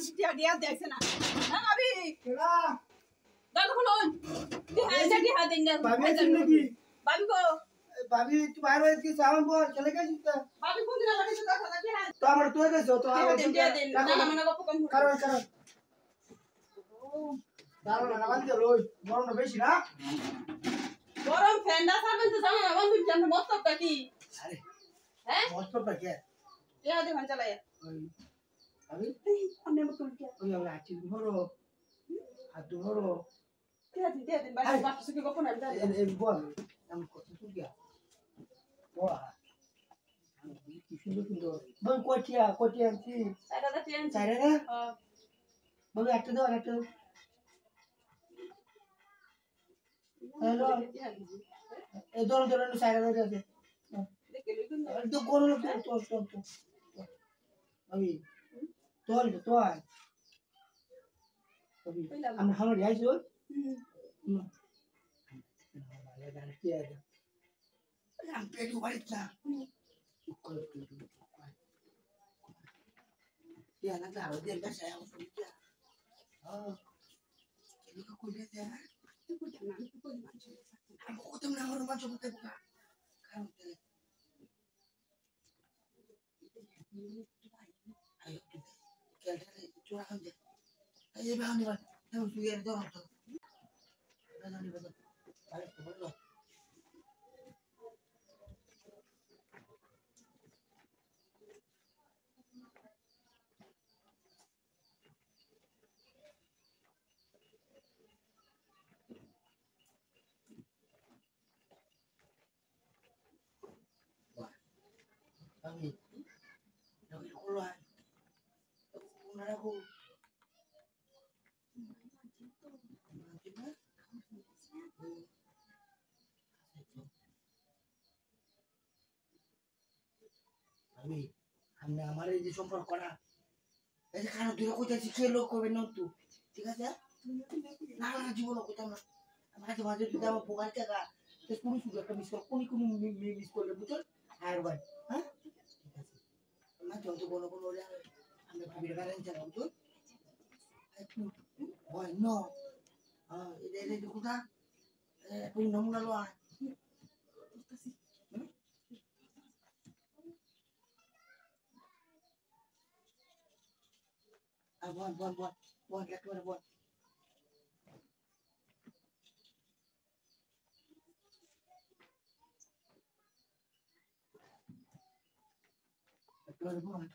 dia dia দেখছ না হ্যাঁ ভাবি কেডা দাদা বলুন dia দেন না ভাবি আছেন নাকি ভাবি গো ভাবি তুই বাইরে কি সামান বল চলে গেছিস তো ভাবি কোন দিন লাগাইছো দাদা কি হাল তো আমার তুই গেছো তো আমার dia দেন না মানে গপ কম কারণ দাঁড়াও না বান্ধে লই গরম না বেশি না গরম ফ্যানটা সারবেন তো জানো না বন্ধু জানো মস্তবটা কি আরে হ্যাঁ মস্তবটা কি দিয়া দে ভান চালায়া ভাবি আমি মত কি ওই আমরা আছি ধরো হাত ধরো দিয়া দেন ভাই বাপ সুকি গপ না দাদা এই বল আমি কত সুকি ওয়া কি সুন্দর সুন্দর বল কোটিয়া আনছি দাদা টিয়ান চাইরে না হ্যাঁ বল একটা দাও একটা হ্যালো এই ধরো চাইরে দাও আছে দেখে লই কোন তো গরম তো আমি তোল তো আয় আমি হামড় যাইছো ভালো গান কি আছে আমি পেটু বাড়িটা ya না দাও দেন কাছে আমি শুনছি এদিকে কইলে দে তুই কইতা না তুই কই মানছ আমি কইতাম না আমার মানছ কইতে কা কারণ ayo kita curahkan deh ayo bahan nih bang yang sudah ada orang tuh bahan nih betul ayo coba dulu wah kami lagi keluar aku আমি আমরা আমার এই যে সম্পর্ক না এই যে খানা দূরে কইতাছি কে লোক করবে না তুই ঠিক আছে না না জীবন কইতাম না মাঝে মাঝে যদি আমার পোকার টাকা তো কোন শুধু একটা মিস কর কোন মিস করলে বুঝছো আর ভাই হ্যাঁ ঠিক আছে মাঝে মাঝে কোনো ওরে আমরা ভাবির গাড়ি চালাও বুঝছো হয় ন এটা কোথা তুই নমুনা লো আয় Buat, ekor buat. Ekor buat.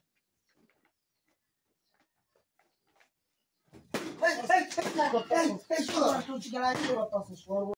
Hey,